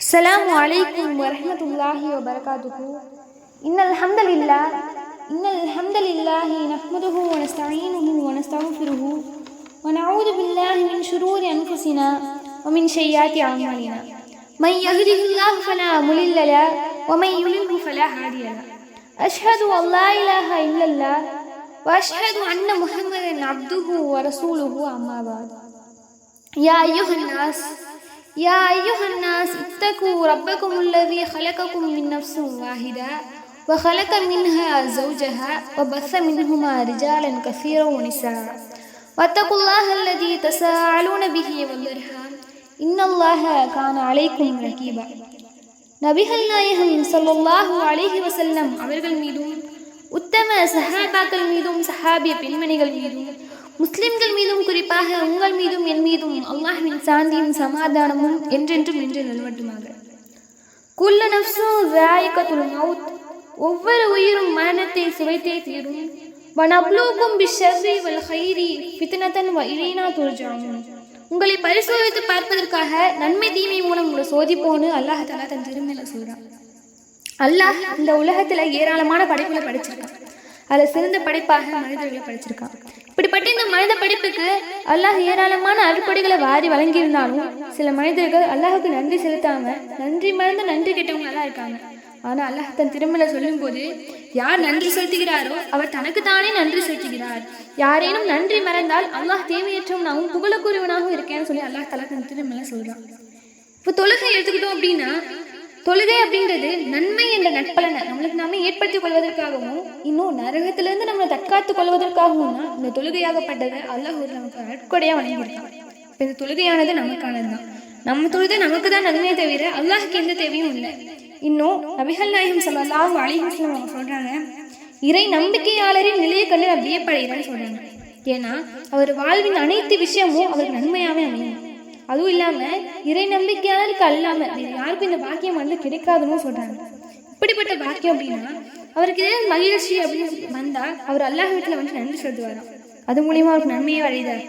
السلام عليكم ورحمة الله وبركاته. إن الحمد لله نحمده ونستعينه ونستغفره ونعوذ بالله من شرور أنفسنا ومن سيئات أعمالنا. من يهده الله فلا مضل له ومن يضلل فلا هادي له. أشهد أن لا إله إلا الله وأشهد أن محمدا عبده ورسوله. أما بعد. يا أيها الناس اتقوا ربكم الذي خلقكم من نفس واحدة وخلق منها زوجها وبث منهما رجالا كثيرا ونساء واتقوا الله الذي تساءلون به والأرحام إن الله كان عليكم رقيبا. நபிகள் நாயகம் ஸல்லல்லாஹு அலைஹி வஸல்லம் அவர்கள் மீதும் உத்தம சஹாபாக்கள் மீதும் சஹாபிய பெண்மணிகள் மீதும் முஸ்லிம்கள் மீதும் குறிப்பாக உங்கள் மீதும் என் மீதும் அல்லாஹ்வின் சாந்தியும் சமாதானமும் என்றென்றும் நின்று நிலவட்டுமாக. குல்லு நஃப்ஸுன் ஸாயிகத்துல் மௌத், ஒவ்வொரு உயிரும் மரணத்தை சுவைத்தே தீரும். வனப்லூக்கும் பிஷ்ஷர்ரி வல் கைரி ஃபித்னத்தன் வ இலைனா துர்ஜஊன், உங்களை பரிசோதித்து பார்ப்பதற்காக நன்மை தீமை மூலம் உங்களை சோதிப்போன்னு அல்லாஹ் தஆலா தன் திருமறையில சொல்றான். அல்லாஹ் இந்த உலகத்துல ஏராளமான படைப்புகளை படைச்சிருக்கான். அதில் சிறந்த படைப்பாக மனிதர்களை படைச்சிருக்கான். இப்படிப்பட்ட இந்த மனித படைப்புக்கு அல்லாஹ் ஏராளமான அருட்கொடைகளை வாரி வழங்கியிருந்தாலும் சில மனிதர்கள் அல்லாஹுக்கு நன்றி செலுத்தாம நன்றி மறந்து நன்றி கெட்டவங்களெல்லாம் இருக்காங்க. ஆனால் அல்லாஹ் தன் திருமறையில சொல்லும் போது, யார் நன்றி செலுத்துகிறாரோ அவர் தனக்கு தானே நன்றி செலுத்துகிறார். யாரேனும் நன்றி மறந்தால் அல்லாஹ் தேவையற்றவனாகவும் புகழுக்குரியவனாகவும் இருக்கேன்னு சொல்லி அல்லாஹ் தஆலா தன் திருமறையில சொல்றான். இப்போ தொழுகை எடுத்துக்கிட்டோம் அப்படின்னா, தொழுகை அப்படின்றது நன்மை என்ற நட்பலனை நம்மளுக்கு நாம ஏற்படுத்திக் கொள்வதற்காகவும் இன்னும் நரகத்திலிருந்து நம்மளை தற்காத்துக் கொள்வதற்காகவும் தான் இந்த தொழுகையாகப்பட்டதை அல்லாஹ் நமக்கு நட்கொடையா வழங்கியிருக்கான். இப்போ இந்த தொழுகையானது நமக்கானது தான். நம்ம தொழுகை நமக்கு தான் நன்மையை தவிர அல்லாஹுக்கு எந்த தேவையும் இல்லை. இன்னும் நபிகள் நாயகம் ஸல்லல்லாஹு அலைஹி வஸல்லம் அவங்க சொல்றாங்க, இறை நம்பிக்கையாளரின் நிலையை கண்டு நான் வியப்படைகிறேன்னு சொல்றாங்க. ஏன்னா அவர் வாழ்வின் அனைத்து விஷயமும் அவருக்கு நன்மையாவே அமையும். அதுவும் இல்லாம இறை நம்பிக்கையாளருக்கு அல்லாம யாருக்கும் இந்த பாக்கியம் வந்து கிடைக்காதுன்னு சொல்றாங்க. இப்படிப்பட்ட பாக்கியம் அப்படின்னா அவருக்கு ஏதாவது மகிழ்ச்சி அப்படின்னு வந்தா அவர் அல்லாஹ் வீட்டுல வந்து நன்றி செலுத்துவாராம். அது மூலியமா அவருக்கு நன்மையே அடையுதார்.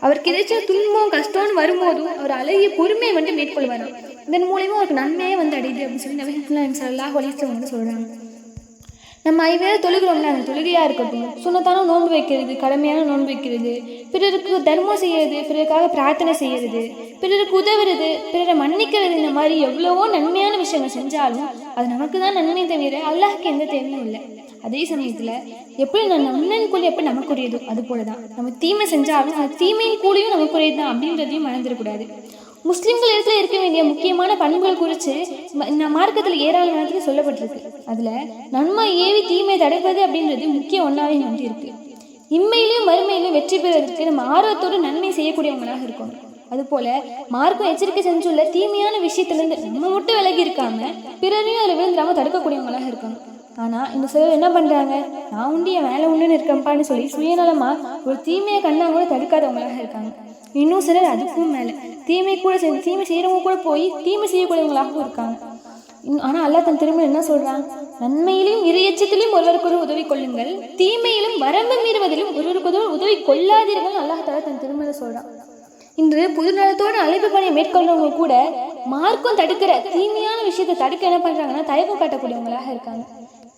அவருக்கு ஏதாச்சும் துன்பம் கஷ்டம்னு வரும்போதும் அவர் அழகிய பொறுமையை வந்து மேற்கொள்வாராம். இதன் மூலியமா அவருக்கு நன்மையே வந்து அடையுது அப்படின்னு சொல்லி நபிகள் ஸல்லல்லாஹு அலைஹி வஸல்லம் வந்து சொல்றாங்க. நம்ம ஐவேளை தொழுகிறோம்ல, அந்த தொழுகையாக இருக்கட்டும், சுன்னத்தான நோன்பு வைக்கிறது, கடமையான நோன்பு வைக்கிறது, பிறருக்கு தர்மம் செய்யறது, பிறருக்காக பிரார்த்தனை செய்யறது, பிறருக்கு உதவுறது, பிறரை மன்னிக்கிறது, இந்த மாதிரி எவ்வளவோ நன்மையான விஷயங்கள் செஞ்சாலும் அது நமக்கு தான் நன்மை தவிர அல்லாஹ்க்கு எந்த தேவையும் இல்லை. அதே சமயத்தில் எப்படி நன்மையின் கூலி எப்படி நமக்குரியதோ அது போல தான் நம்ம தீமை செஞ்சாலும் அந்த தீமையின் கூலியும் நமக்குரியது தான் அப்படின்றதையும் மறந்துடக்கூடாது. முஸ்லிம்கள் இடத்துல இருக்க வேண்டிய முக்கியமான பண்புகள் குறித்து இந்த மார்க்கத்தில் ஏராளமான சொல்லப்பட்டிருக்கு. அதுல நன்மை ஏவி தீமை தடுப்பது அப்படின்றது முக்கிய ஒன்றாவே வந்து இருக்கு. இம்மையிலையும் மறுமையிலையும் வெற்றி பெறுவதற்கு நம்ம ஆர்வத்தோடு நன்மை செய்யக்கூடியவங்களாக இருக்கணும். அதுபோல மார்க்கம் எச்சரிக்கை செஞ்சுள்ள தீமையான விஷயத்திலிருந்து நம்ம மட்டும் விலகி இருக்காம பிறரையும் அதில் விழுந்துடாம தடுக்கக்கூடியவங்களாக இருக்கணும். ஆனா இந்த சிலர் என்ன பண்றாங்க, நான் உண்டு என் வேலை உண்டுன்னு இருக்கப்பான்னு சொல்லி சுயநலமா ஒரு தீமையை கண்ணா கூட தடுக்காதவங்களாக இருக்காங்க. இன்னும் சிலர் அதுக்கும் மேல தீமை செய்யறவங்க கூட போய் தீமை செய்யக்கூடியவங்களாகவும் இருக்காங்க. ஆனால் அல்லாஹ் தன் திரும்ப என்ன சொல்றான், நன்மையிலும் இறையச்சத்திலும் ஒருவருக்கு உதவி கொள்ளுங்கள், தீமையிலும் வரம்பு மீறுவதிலும் ஒருவருக்கு உதவி கொள்ளாதீர்கள் அல்லாஹ் தஆலா தன் திரும்ப சொல்றான். இன்று புதுநலத்தோடு அழைப்பு பணியை மேற்கொள்றவங்க கூட மார்க்கம் தடுக்கிற தீமையான விஷயத்தை தடுக்க என்ன பண்றாங்கன்னா தயக்கம் காட்டக்கூடியவங்களாக இருக்காங்க.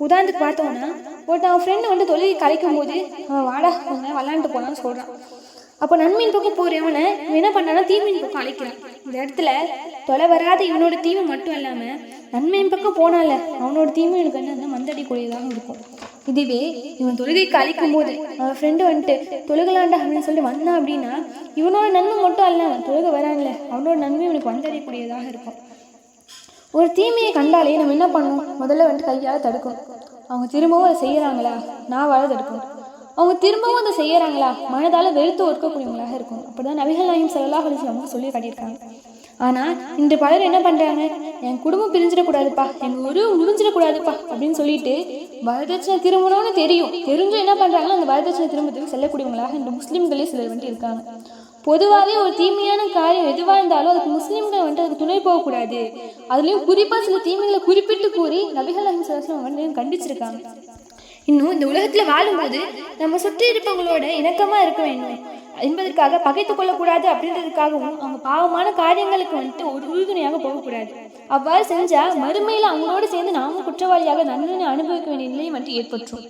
உதாரணத்துக்கு பார்த்தோம்னா, அவன் ஃப்ரெண்டு வந்து தொழிலை கலைக்கும் போது வாடா விளாண்டுட்டு போனான்னு சொல்றான். அப்போ நன்மையின் பக்கம் போறவனை என்ன பண்ணானா தீமையின் பக்கம் அழைக்கிறான். இந்த இடத்துல தொலை வராத இவனோட தீமை மட்டும் இல்லாம நன்மையின் பக்கம் போனால அவனோட தீமை எனக்கு என்ன மந்தடிக்கூடியதாக இருக்கும். இதுவே இவன் தொழுகைக்கு அழைக்கும் போது அவன் ஃப்ரெண்டு வந்துட்டு தொழுகலாண்டா அப்படின்னு சொல்லிட்டு வந்தான் அப்படின்னா இவனோட நன்மை மட்டும் இல்லாம தொழுகை வரான்ல அவனோட நன்மை இவனுக்கு வந்தடையக்கூடியதாக இருக்கும். ஒரு தீமையை கண்டாலே நம்ம என்ன பண்ணணும், முதல்ல வந்துட்டு கையால் தடுக்கணும். அவங்க திரும்பவும் அதை செய்யறாங்களா நாவால தடுக்கணும். அவங்க திரும்பவும் அதை செய்யறாங்களா மனதால வெறுத்து ஒர்க்கக்கூடியவங்களாக இருக்கணும். அப்படிதான் நபிகள் நாயகம் ஸல்லல்லாஹு அலைஹி வஸல்லம் சொல்லி காட்டியிருக்காங்க. ஆனா இன்று பலர் என்ன பண்றாங்க, என் குடும்பம் பிரிஞ்சிடக்கூடாதுப்பா, எங்க ஒரு முடிஞ்சிடக்கூடாதுப்பா அப்படின்னு சொல்லிட்டு வரதட்சணை திரும்பணும்னு தெரிஞ்சும் என்ன பண்றாங்கன்னா அந்த வரதட்சணை திரும்பத்துக்கு செல்லக்கூடியவங்களாக இந்த முஸ்லிம்களே சிலர் வந்துட்டு இருக்காங்க. பொதுவாகவே ஒரு தீமையான காரியம் எதுவாக இருந்தாலும் அதுக்கு முஸ்லிம்கள் வந்துட்டு அதுக்கு துணை போகக்கூடாது. அதுலயும் குறிப்பா சில தீமைகளை குறிப்பிட்டு கூறி நபிகள் நாயகம் ஸல்லல்லாஹு அலைஹி வஸல்லம் வந்து கண்டிச்சிருக்காங்க. இன்னும் இந்த உலகத்தில் வாழும்போது நம்ம சுற்றி இருப்பவங்களோட இணக்கமாக இருக்க வேண்டும் என்பதற்காக பகைத்து கொள்ளக்கூடாது அப்படின்றதுக்காகவும் அவங்க பாவமான காரியங்களுக்கு வந்துட்டு ஒரு உறுதுணையாக போகக்கூடாது. அவ்வாறு செஞ்சால் மறுமையில் அவங்களோடு சேர்ந்து நாமும் குற்றவாளியாக தண்டனை அனுபவிக்க வேண்டிய நிலையை வந்துட்டு ஏற்பற்றும்.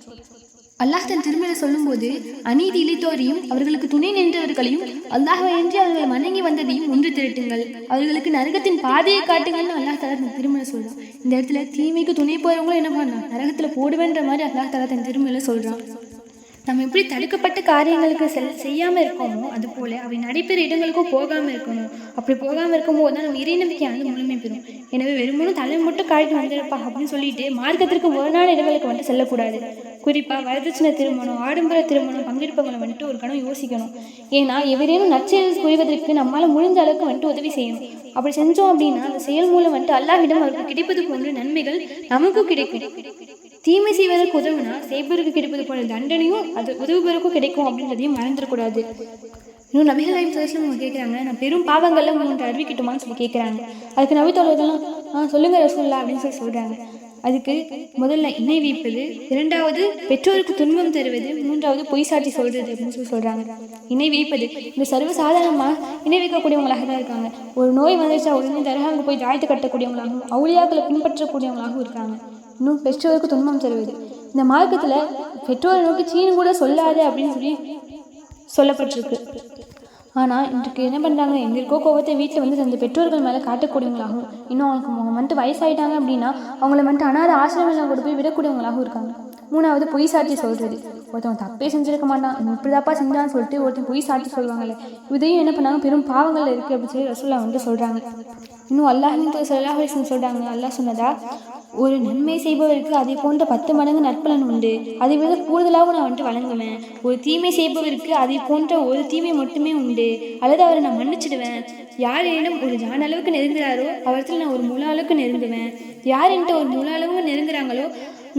அல்லாஹ் தன் திருமலை சொல்லும்போது அநீதி இழைத்தோரையும் அவர்களுக்கு துணை நின்றவர்களையும் அல்லாஹ்வை என்று அவர்களை வணங்கி வந்ததையும் ஒன்று திரட்டுங்கள், அவர்களுக்கு நரகத்தின் பாதையை காட்டுங்கள்னு அல்லாஹ் தலா தன் திருமலை சொல்றான். இந்த இடத்துல தீமைக்கு துணை போறவங்களும் என்ன பண்ணான், நரகத்துல போடுவேன்ற மாதிரி அல்லாஹ் தலா தன் திருமலை சொல்றான். நம்ம எப்படி தடுக்கப்பட்ட காரியங்களுக்கு செய்யாமல் இருக்கோமோ அது போல அவை நடைபெற இடங்களுக்கும் போகாமல் இருக்கணும். அப்படி போகாமல் இருக்கும்போது தான் நம்ம இறை நம்பிக்கையானது முழுமை பெறும். எனவே வெறுமனும் தலை மட்டும் காய்ச்சி வந்துருப்பா அப்படின்னு சொல்லிட்டு மார்க்கத்திற்கு முரணான இடங்களுக்கு வந்துட்டு செல்லக்கூடாது. குறிப்பாக வரதட்சணை திருமணம், ஆடம்பர திருமணம் பங்கெடுப்பவங்களை வந்துட்டு ஒரு கணம் யோசிக்கணும். ஏன்னா எவரேனும் நற்செயல் புரிவதற்கு நம்மளால் முடிஞ்ச அளவுக்கு வந்துட்டு உதவி செய்யணும். அப்படி செஞ்சோம் அப்படின்னா அந்த செயல் மூலம் வந்துட்டு அல்லாஹ்விடம் அவருக்கு கிடைப்பது போன்ற நன்மைகள் நமக்கும் கிடைக்கும். தீமை செய்வதற்கு உதவுனா செய்பவருக்கு கிடைப்பது போல தண்டனையும் அது உதவுபவருக்கும் கிடைக்கும் அப்படின்றதையும் மறந்துடக்கூடாது. இன்னும் நபிகள் நாயகம் ஸல்லல்லாஹு அலைஹி வஸல்லம் கேட்குறாங்க, நான் பெரும் பாவங்கள்ல 3 அறிவிக்கட்டுமான்னு சொல்லி கேட்குறாங்க. அதுக்கு நபி தோழர்கள்லாம் சொல்லுங்க ரசூலுல்லாஹ் அப்படின்னு சொல்கிறாங்க. அதுக்கு முதல்ல இணை வைப்பது, 2வது பெற்றோருக்கு துன்பம் தருவது, 3வது பொய் சாட்சி சொல்றது அப்படின்னு சொல்கிறாங்க. இணை வைப்பது இந்த சர்வசாதாரணமாக இணை வைக்கக்கூடியவங்களாக தான் இருக்காங்க. ஒரு நோய் வந்துச்சா உடனே தர்காவுக்கு போய் தாயத்து கட்டக்கூடியவங்களாகவும் அவுலியாக்களை பின்பற்றக்கூடியவங்களாகவும் இருக்காங்க. இன்னும் பெற்றோருக்கு துன்பம் தருவது, இந்த மார்க்கத்தில் பெற்றோரை நோக்கி சீனு கூட சொல்லாது அப்படின்னு சொல்லி சொல்லப்பட்டிருக்கு. ஆனால் இன்றைக்கு என்ன பண்ணுறாங்க, எங்கே இருக்கோ கோவத்தை வீட்டில் வந்து அந்த பெற்றோர்கள் மேலே காட்டக்கூடியவங்களாகவும், இன்னும் அவங்க வந்துட்டு வயசாகிட்டாங்க அப்படின்னா அவங்கள வந்துட்டு அனாத ஆசிரமெல்லாம் கொண்டு போய் விடக்கூடியவங்களாகவும் இருக்காங்க. 3வது பொய் சாட்சி சொல்கிறது. ஒருத்தவங்க தப்பே செஞ்சிருக்க மாட்டான், இப்படிதாப்பா செஞ்சான்னு சொல்லிட்டு ஒருத்தன் பொய் சாட்சி சொல்லுவாங்கல்ல, இதையும் என்ன பண்ணாங்க, பெரும் பாவங்கள் இருக்குது அப்படின்னு சொல்லி ரசூலுல்லாஹ் வந்துட்டு சொல்கிறாங்க. இன்னும் அல்லாஹ் ஸல்லல்லாஹு அலைஹி வஸல்லம் சொல்கிறாங்க, அல்லாஹ் சொன்னதா, ஒரு நன்மை செய்பவருக்கு அதை போன்ற 10 மடங்கு நற்பலன் உண்டு, அதை விட கூடுதலாகவும் நான் வந்துட்டு வழங்குவேன். ஒரு தீமை செய்பவருக்கு அதை போன்ற ஒரு தீமை மட்டுமே உண்டு, அல்லது அவரை நான் மன்னிச்சிடுவேன். யாரிடம் ஒரு ஜான் அளவுக்கு நெருங்குறாரோ அவரத்தில் நான் ஒரு முழு அளவுக்கு நெருங்குவேன். யார் என்கிட்ட ஒரு முழு அளவுக்கு நெருங்குறாங்களோ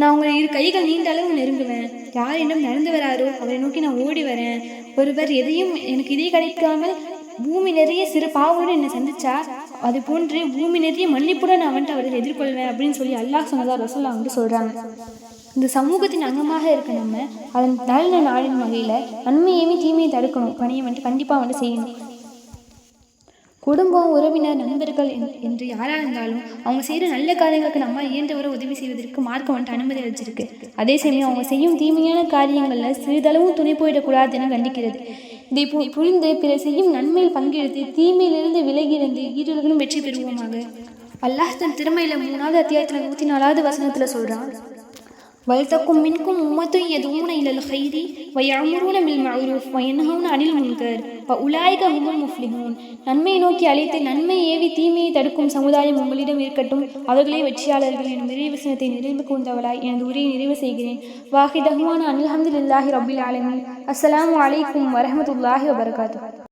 நான் உங்களை 2 கைகள் நீண்ட அளவு நெருங்குவேன். யார் என்னிடம் நடந்து வராரோ அவரை நோக்கி நான் ஓடி வரேன். ஒருவர் எதையும் எனக்கு இதே கிடைக்காமல் பூமி நிறைய சிறு பாவங்களோடு என்னை சந்திச்சா அது போன்று பூமி நிறைய மன்னிப்புடன் நான் வந்துட்டு அவரை எதிர்கொள்வேன் அப்படின்னு சொல்லி அல்லாஹ் சொன்னதா ரசூலுல்லாஹ் வந்துட்டு சொல்கிறாங்க. இந்த சமூகத்தின் அங்கமாக இருக்க நம்ம அதன் நல்ல நாளின் வகையில் நன்மையுமே தீமையை தடுக்கணும். பணியை வந்துட்டு கண்டிப்பாக வந்துட்டு செய்யணும். குடும்பம், உறவினர், நண்பர்கள் என்று யாராக இருந்தாலும் அவங்க செய்கிற நல்ல காரியங்களுக்கு நம்ம இயன்றவரை உதவி செய்வதற்கு மார்க்கம் வந்துட்டு அனுமதி அளிச்சிருக்கு. அதே சமயம் அவங்க செய்யும் தீமையான காரியங்களில் சிறிதளவும் துணை போயிடக்கூடாதுன்னு கண்டிக்கிறது. இதை புரிந்து பிற செய்யும் நன்மையில் பங்கெடுத்து தீமையிலிருந்து விலகியிருந்து ஈரர்களும் வெற்றி பெறுவோமாக. அல்லாஹ் தன் திருமையில் 3வது அத்தியாயத்தில் 104வது வசனத்தில் சொல்கிறான், வல்தக்கும் மின்கும் உம்மத்துன் யதுஊன இலல் கைரி வயஅமுரூன பில் மஅரூஃப் வயன்ஹவுன அனில் முன்கர் வஉலாயிக ஹுமுல் முஃப்லிஹூன். நன்மையை நோக்கி அழைத்து நன்மை ஏவி தீமையை தடுக்கும் சமுதாயம் உங்களிடம் இருக்கட்டும், அவர்களே வெற்றியாளர்கள். எனும் நிறைவசனத்தை நிறைவு கூர்ந்தவளாய் எனது உரையை நிறைவு செய்கிறேன். வாஹிதஹ்வான அல்ஹம்துலில்லாஹி ரப்பில் ஆலமீன். அஸ்ஸலாமு அலைக்கும் வரஹ்மத்துல்லாஹி வபரகாத்துஹு.